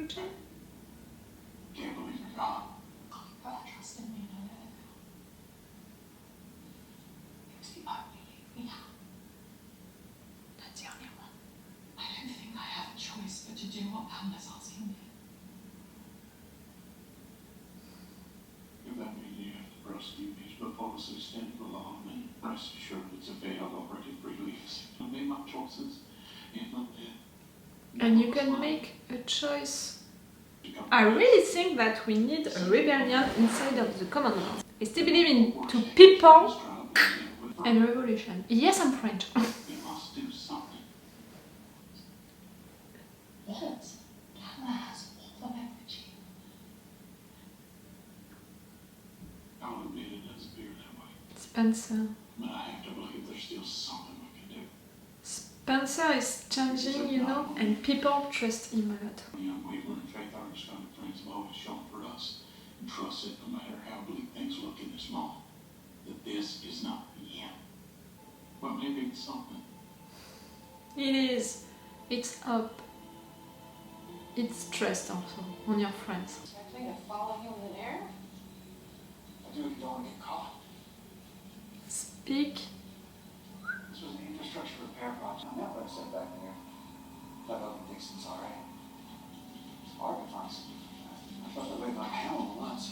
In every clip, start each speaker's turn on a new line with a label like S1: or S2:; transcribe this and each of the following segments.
S1: Can't believe you're gone. You gotta trust in me, no matter. Because you might believe me. That's the only one. I don't think I have a choice but to do what Pamela's asking me.
S2: If that means you have to prosecute me for policy extended the law, then rest assured it's a veil already released. I made my choices in my head.
S3: And you can make a choice. I really think that we need a rebellion inside of the Commonwealth. I still believe in two people and revolution. Yes, I'm French.
S2: You must do something.
S1: Yes, Pamela has all the energy.
S2: I would be it doesn't appear that way.
S3: Spencer.
S2: But I have to believe there's still something we can do.
S3: Spencer is changing, you know, and people trust him a lot.
S2: The unwavering faith our discovered friends have always shown for us, and trust it no matter how bleak things look in this moment, that this is not the end. Well, maybe it's something.
S3: It is. It's up. It's trust also on your friends.
S1: Expecting to follow you in the air?
S2: I do if you don't want to get caught.
S3: Speak.
S2: This was an infrastructure repair project. I met what I said back there. Dug up in Dixon's already. It's hard to find something. I felt that way about Helen once.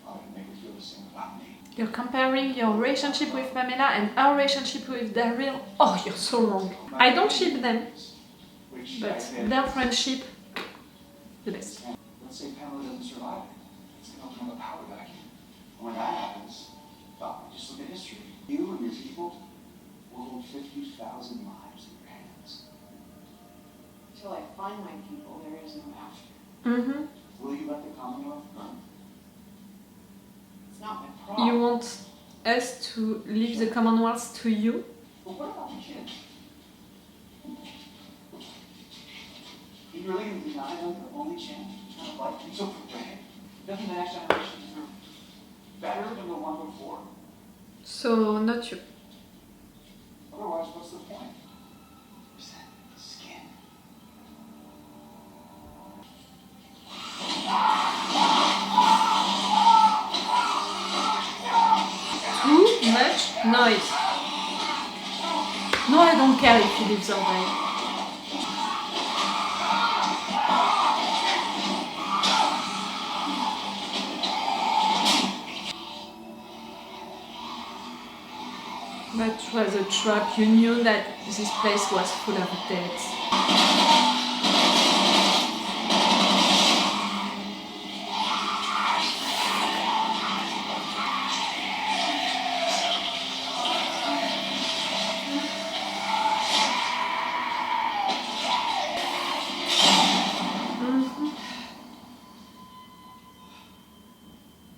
S2: I would make her feel the same about me.
S3: You're comparing your relationship with Pamela and our relationship with Daryl. Oh, you're so wrong. I don't ship them, but their friendship, the best.
S2: Let's say Pamela doesn't survive it. It's going to open up a power vacuum. And when that happens, well, just look at history. You and your people will hold 50,000 lives in your hands.
S1: Until I find my people, there is no after.
S3: Mm-hmm.
S2: Will you let the Commonwealth burn?
S1: It's not my problem.
S3: You want us to leave the Commonwealth to you?
S2: Well, what about the kids? You really going to deny them their only chance to turn life things over for granted? Doesn't the next generation deserve better than the one before?
S3: So, not you.
S2: Otherwise, what's the point? Is that skin?
S3: Too much noise. No, I don't care if he lives or dies. That was a trap. You knew that this place was full of deaths.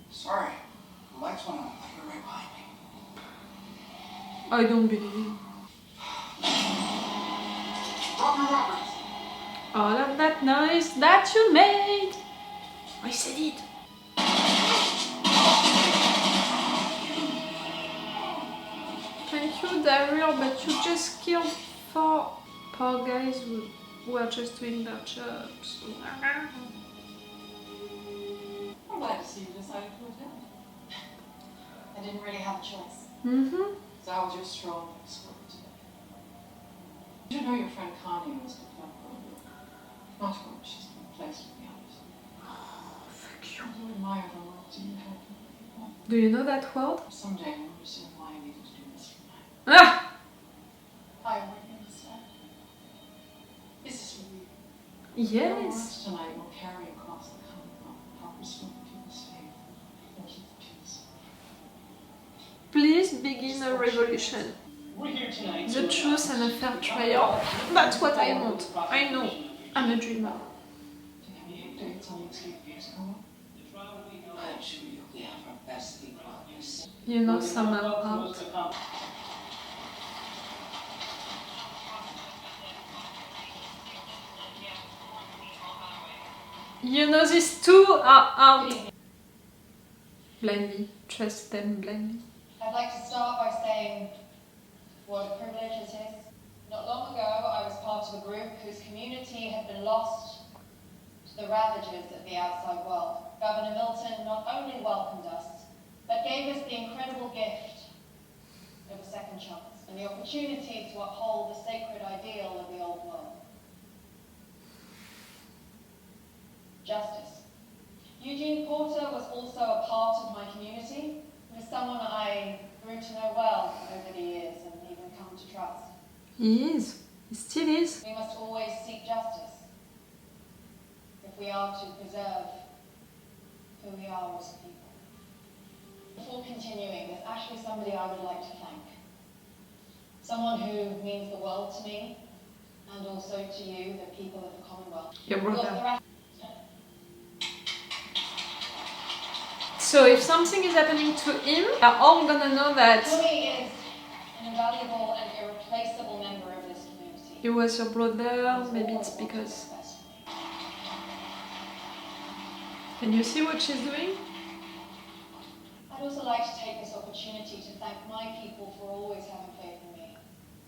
S2: Sorry, the lights went on. They were right behind me.
S3: I don't believe you. All of that noise that you made. I said it. Thank you, Daryl, but you just killed 4 poor guys who are just doing their jobs.
S1: I'm glad to see you decided to attend. I didn't really have a choice.
S3: Mm-hmm.
S1: So I was your strong escort today. You know your friend Connie was picked up earlier. Not her, she's been replaced with the others.
S3: Oh, fuck
S1: I
S3: you.
S1: do admire the work you have.
S3: Do you know that word?
S1: Someday you'll understand why I needed to do this for mine.
S3: Ah!
S1: I already understand. Is this really? Your words
S3: Yes.
S1: tonight will carry across the Commonwealth the proper scope of people's faith and keep the peace.
S3: Please begin a revolution. The truth and a fair trial. That's what I want. I know. I'm a dreamer.
S1: Do you have any updates on the escape case, Carol?
S4: I'm sure we have our best in progress.
S3: You know some are out. You know these 2 are out. Blindly. Trust them blindly.
S5: I'd like to start by saying what a privilege it is Not long ago, I was part of a group whose community had been lost to the ravages of the outside world. Governor Milton not only welcomed us, but gave us the incredible gift of a second chance and the opportunity to uphold the sacred ideal of the old world. Justice. Eugene Porter was also a part of my community. He was someone I grew to know well over the years and even come to trust.
S3: He is. He still is.
S5: We must always seek justice if we are to preserve who we are as a people. Before continuing, there's actually somebody I would like to thank. Someone who means the world to me and also to you, the people of the Commonwealth.
S3: Your
S5: Look,
S3: brother.
S5: there are-
S3: So if something is happening to him, they're all gonna know that
S5: Tommy is an invaluable and irreplaceable member of this community.
S3: he was your brother. Maybe it's because. Can you see what she's doing?
S5: I'd also like to take this opportunity to thank my people for always having faith in me.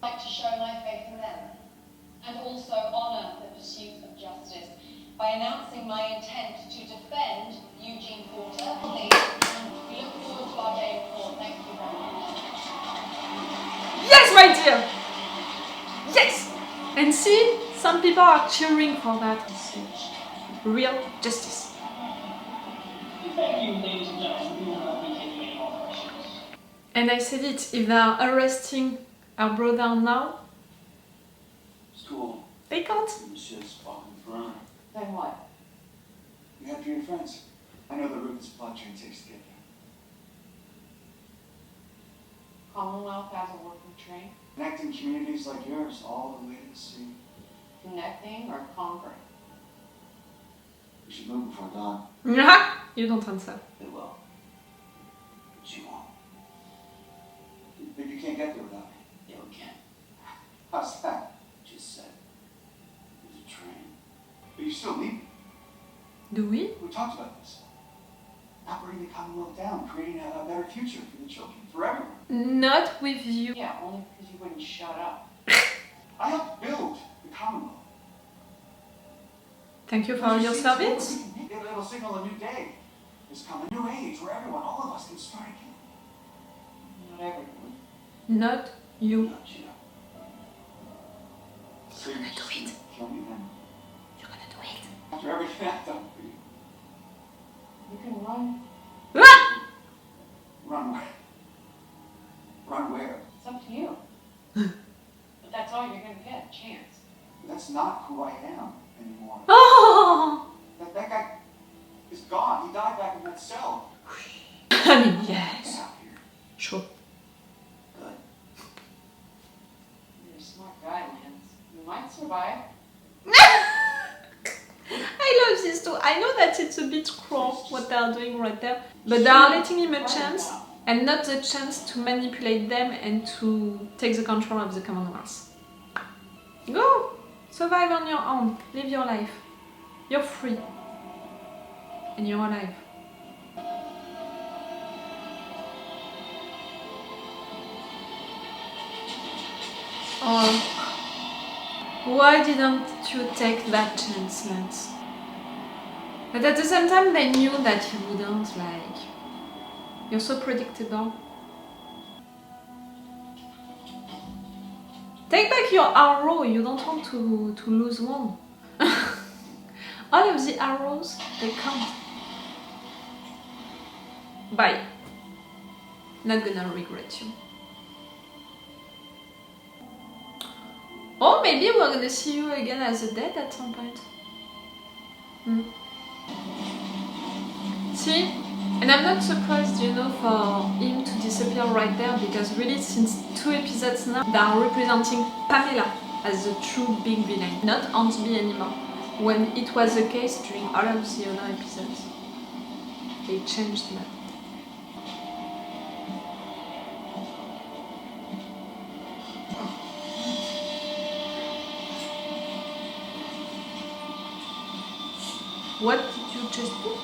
S5: I'd like to show my faith in them and also honour the pursuit of justice by announcing my intent to defend Eugene Porter. We look forward to our day in court. Thank you very much.
S3: Yes, my dear! Yes! And see, some people are cheering for that. Real justice.
S6: Thank you, ladies and gentlemen. We will not be taking any more questions.
S3: And I said it, if they are arresting our brother now,
S2: It's cool.
S3: they can't.
S2: This shit's fucking forever.
S5: Then what?
S2: You have to your friends. I know the route this blood train takes to get there.
S5: Commonwealth has a working train.
S2: Connecting communities like yours all the way to the sea.
S5: Connecting or conquering?
S2: We should move before dawn.
S3: You don't answer.
S2: They will. But you won't. But you can't get there without me.
S4: Yeah, we can.
S2: How's that?
S4: Just said. There's a train.
S2: But you still need me.
S3: Do we?
S2: We talked about this. Not bringing the Commonwealth down, creating a better future for the children, for everyone.
S3: Not with you.
S5: Yeah, only because you wouldn't shut up.
S2: I helped build the Commonwealth.
S3: Thank you for all your service.
S2: It'll signal a new day. It's come a new age where everyone, all of us, can start again.
S5: Not everyone.
S3: Not you.
S2: Not you. So you're
S3: do it.
S2: Kill me then.
S3: You're gonna do it.
S2: After everything I've done for you.
S5: You can run.
S3: Ah!
S2: Run where? Run where?
S5: It's up to you. But that's all you're going to get, a chance.
S2: That's not who I am anymore.
S3: Oh!
S2: That guy is gone. He died back in that cell.
S3: I mean,
S2: Get
S3: yes.
S2: out here.
S3: Sure.
S2: Good.
S5: You're a smart guy, Lance. You might survive.
S3: I love this too. I know that it's a bit cruel what they are doing right there, but they are letting him a chance and not the chance to manipulate them and to take the control of the Commonwealth. Go! Survive on your own. Live your life. You're free. And you're alive. Oh. Why didn't you take that chance, Lance? But at the same time, they knew that you wouldn't, like... You're so predictable. Take back your arrow, you don't want to lose one. All of the arrows, they count. Bye. Not gonna regret you. Or maybe we're gonna see you again as a dead at some point. See? And I'm not surprised, you know, for him to disappear right there, because really since 2 episodes now, they are representing Pamela as the true big villain, not Hornsby anymore. When it was the case during all of the other episodes. They changed that. What did you just do?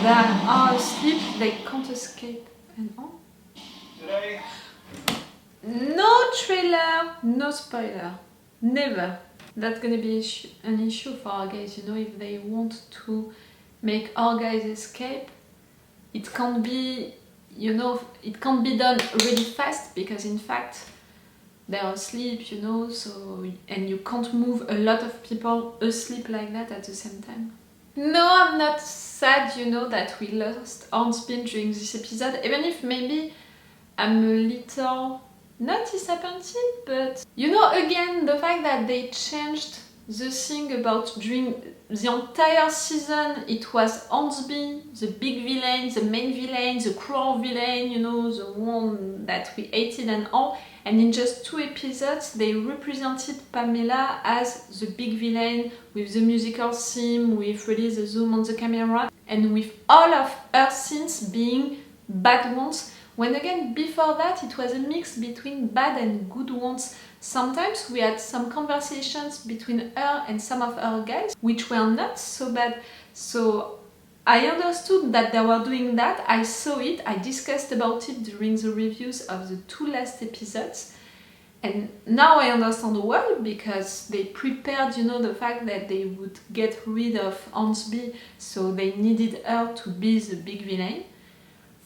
S3: that are asleep, they can't escape. And on.
S2: Today,
S3: No trailer, no spoiler. Never. That's gonna be an issue for our guys, you know, if they want to make our guys escape. It can't be, you know, it can't be done really fast because in fact they're asleep, you know, so, and you can't move a lot of people asleep like that at the same time. No, I'm not sad, you know, that we lost Hornsby during this episode, even if maybe I'm a little not disappointed, but you know, again, the fact that they changed the thing about during the entire season, it was Hornsby, the big villain, the main villain, the cruel villain, you know, the one that we hated and all, and in just 2 episodes they represented Pamela as the big villain with the musical theme, with really the zoom on the camera, and with all of her scenes being bad ones. When again, before that, it was a mix between bad and good ones. Sometimes we had some conversations between her and some of her guys, which were not so bad. So I understood that they were doing that, I saw it, I discussed about it during the reviews of the 2 last episodes. And now I understand well, because they prepared, you know, the fact that they would get rid of Hornsby, so they needed her to be the big villain.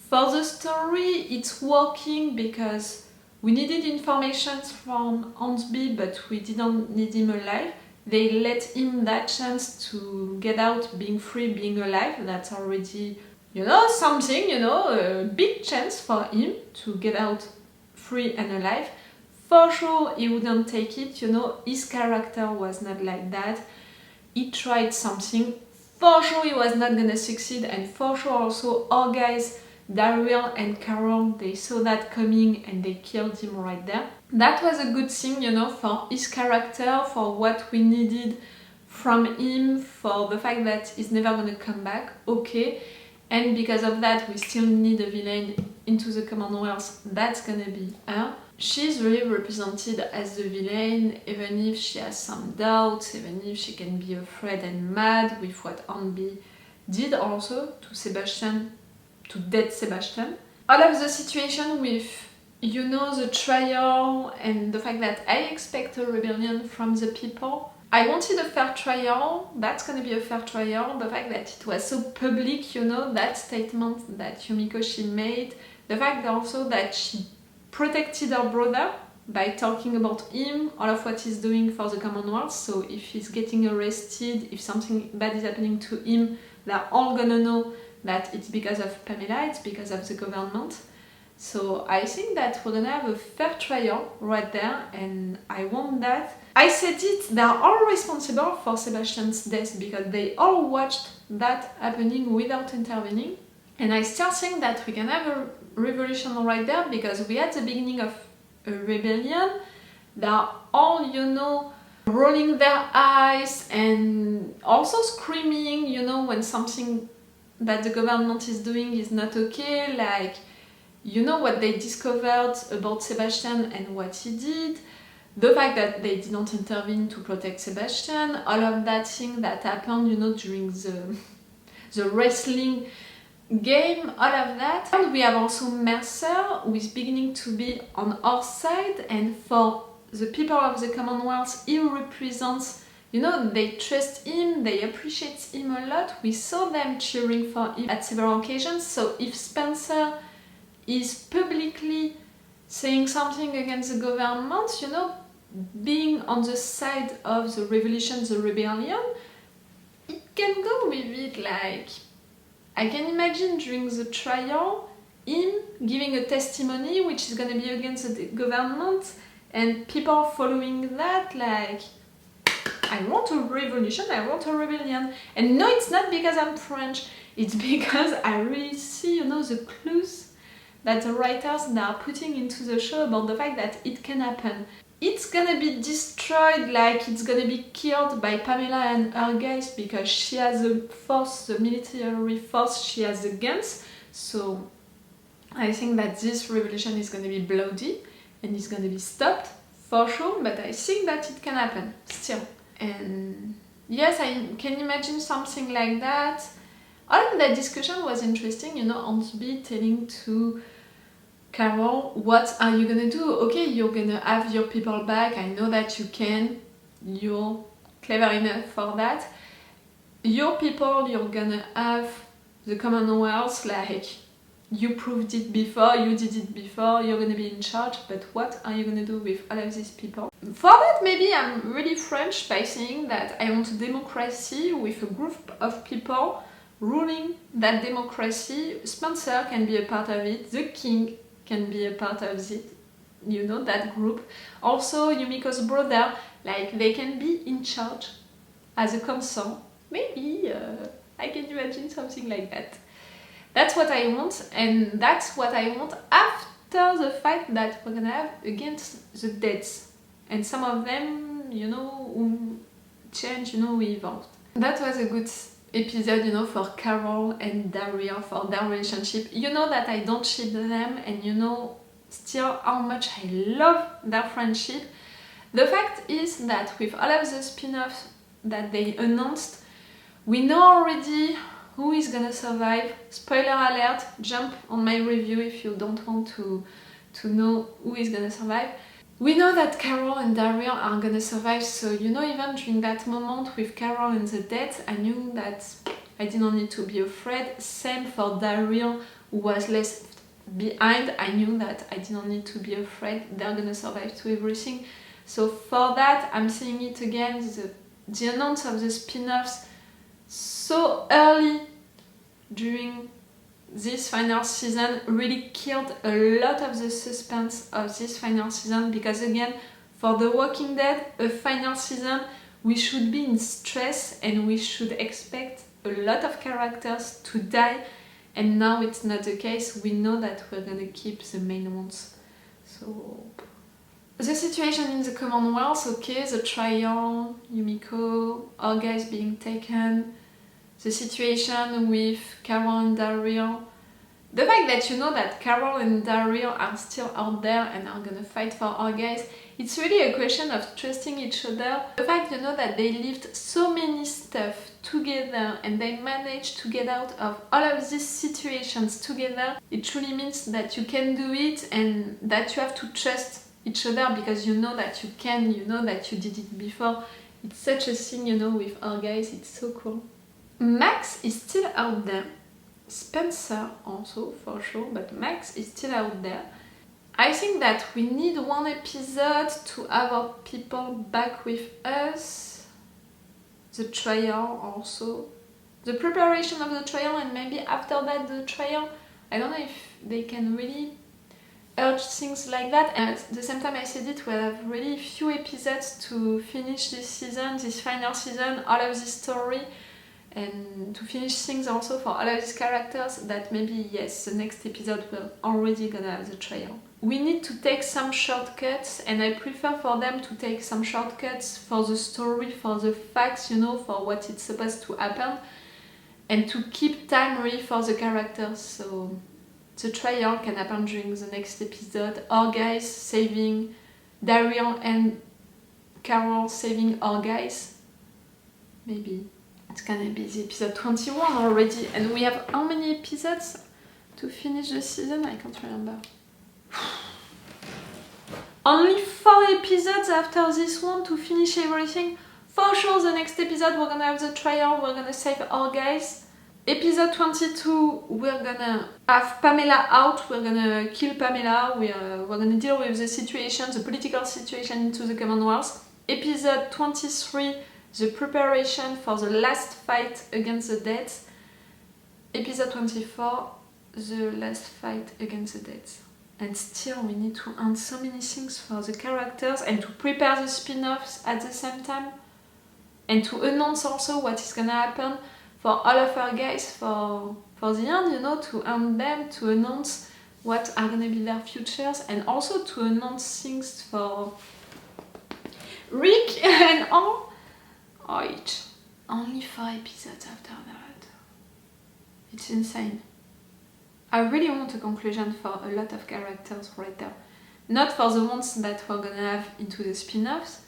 S3: For the story, it's working because we needed information from Hornsby, but we didn't need him alive. They let him that chance to get out, being free, being alive. That's already, you know, something, you know, a big chance for him to get out free and alive. For sure, he wouldn't take it, you know, his character was not like that. He tried something. For sure, he was not gonna succeed, and for sure also our guys, Daryl and Carol, they saw that coming and they killed him right there. That was a good thing, you know, for his character, for what we needed from him, for the fact that he's never gonna come back, okay. And because of that, we still need a villain into the Commonwealth, that's gonna be her. She's really represented as the villain, even if she has some doubts, even if she can be afraid and mad with what Hornsby did also to Sebastian, to dead Sebastian. All of the situation with, you know, the trial and the fact that I expect a rebellion from the people. I wanted a fair trial, that's gonna be a fair trial. The fact that it was so public, you know, that statement that Yumiko she made. The fact also that she protected her brother by talking about him, all of what he's doing for the Commonwealth. So if he's getting arrested, if something bad is happening to him, they're all gonna know that it's because of Pamela, it's because of the government. So I think that we're gonna have a fair trial right there, and I want that. I said it, they're all responsible for Sebastian's death because they all watched that happening without intervening. And I still think that we can have a revolution right there because we had the beginning of a rebellion. They're all, you know, rolling their eyes and also screaming, you know, when something that the government is doing is not okay, like, you know, what they discovered about Sebastian and what he did, the fact that they didn't intervene to protect Sebastian, all of that thing that happened, you know, during the wrestling game, all of that. And we have also Mercer, who is beginning to be on our side, and for the people of the Commonwealth, he represents, you know, they trust him, they appreciate him a lot. We saw them cheering for him at several occasions. So if Spencer is publicly saying something against the government, you know, being on the side of the revolution, the rebellion, it can go with it. Like, I can imagine during the trial, him giving a testimony which is gonna be against the government, and people following that, like, I want a revolution, I want a rebellion. And no, it's not because I'm French, it's because I really see, you know, the clues that the writers are putting into the show about the fact that it can happen. It's gonna be destroyed, like it's gonna be killed by Pamela and her guys because she has the force, the military force, she has the guns. So I think that this revolution is gonna be bloody and it's gonna be stopped for sure, but I think that it can happen still. And yes, I can imagine something like that. All of that discussion was interesting, you know, Hornsby telling to Carol, what are you gonna do? Okay, you're gonna have your people back, I know that you can, you're clever enough for that. Your people, you're gonna have the Commonwealth, like, you proved it before, you did it before, you're gonna be in charge, but what are you gonna do with all of these people? For that, maybe I'm really French by saying that I want a democracy with a group of people ruling that democracy. Spencer can be a part of it, the king can be a part of it, you know, that group. Also, Yumiko's brother, like, they can be in charge as a council. Maybe I can imagine something like that. That's what I want, and that's what I want after the fight that we're gonna have against the Deads. And some of them, you know, change, you know, we evolved. That was a good episode, you know, for Carol and Daryl, for their relationship. You know that I don't ship them, and you know still how much I love their friendship. The fact is that with all of the spin-offs that they announced, we know already who is gonna survive. Spoiler alert, jump on my review if you don't want to know who is gonna survive. We know that Carol and Daryl are gonna survive, so you know, even during that moment with Carol and the Dead, I knew that I didn't need to be afraid. Same for Daryl, who was left behind. I knew that I didn't need to be afraid. They're gonna survive to everything. So for that, I'm saying it again, the announce of the spin-offs so early during this final season really killed a lot of the suspense of this final season, because again, for The Walking Dead, a final season, we should be in stress and we should expect a lot of characters to die, and now it's not the case. We know that we're gonna keep the main ones. So the situation in the Commonwealth, okay, the trial, Yumiko, all guys being taken, the situation with Carol and Daryl, the fact that you know that Carol and Daryl are still out there and are gonna fight for our guys, it's really a question of trusting each other. The fact, you know, that they lived so many stuff together and they managed to get out of all of these situations together, it truly means that you can do it and that you have to trust each other, because you know that you can, you know that you did it before. It's such a thing, you know, with our guys, it's so cool. Max is still out there. Spencer also, for sure, but Max is still out there. I think that we need one episode to have our people back with us. The trial also. The preparation of the trial, and maybe after that the trial. I don't know if they can really urge things like that. And at the same time, I said it, we'll have really few episodes to finish this season, this final season, all of this story, and to finish things also for all of these characters, that maybe, yes, the next episode we're already gonna have the trial. We need to take some shortcuts, and I prefer for them to take some shortcuts for the story, for the facts, you know, for what it's supposed to happen, and to keep time really for the characters. So the trial can happen during the next episode. Our guys saving Daryl and Carol saving our guys. Maybe it's gonna be the episode 21 already, and we have how many episodes to finish the season? I can't remember. Only 4 episodes after this one to finish everything. For sure the next episode we're gonna have the trial, we're gonna save our guys. Episode 22, we're gonna have Pamela out, we're gonna kill Pamela, we're gonna deal with the situation, the political situation into the Commonwealth. Episode 23, the preparation for the last fight against the Dead. Episode 24, the last fight against the Dead. And still we need to end so many things for the characters and to prepare the spin-offs at the same time. And to announce also what is gonna happen for all of our guys for the end, you know, to end them, to announce what are gonna be their futures, and also to announce things for Rick and all. Oh, it's only 4 episodes after that. It's insane. I really want a conclusion for a lot of characters right there. Not for the ones that we're gonna have into the spin-offs,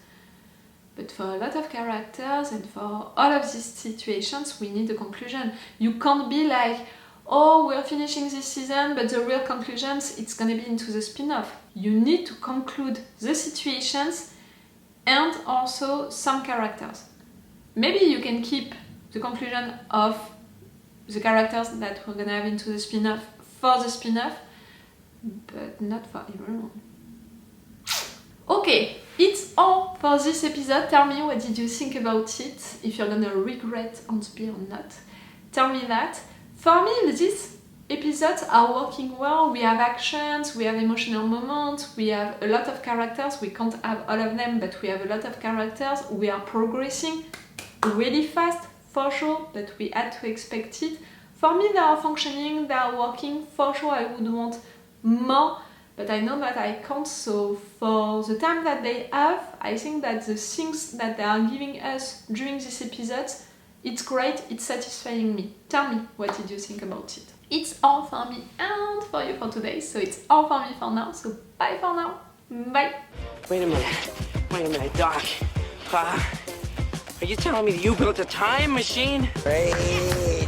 S3: But for a lot of characters and for all of these situations, we need a conclusion. You can't be like, oh, we're finishing this season, but the real conclusions, it's gonna be into the spin-off. You need to conclude the situations and also some characters. Maybe you can keep the conclusion of the characters that we're gonna have into the spin-off for the spin-off, but not for everyone. Okay, it's all for this episode. Tell me, what did you think about it? If you're gonna regret Hornsby or not, tell me that. For me, these episodes are working well. We have actions, we have emotional moments, we have a lot of characters. We can't have all of them, but we have a lot of characters. We are progressing really fast, for sure, but we had to expect it. For me, they are functioning, they are working. For sure, I would want more, but I know that I can't. So for the time that they have, I think that the things that they are giving us during this episode, it's great, it's satisfying me. Tell me, what did you think about it? It's all for me and for you for today, so it's all for me for now, so bye for now. Bye!
S7: Wait a minute, Doc. Are you telling me that you built a time machine? Hey.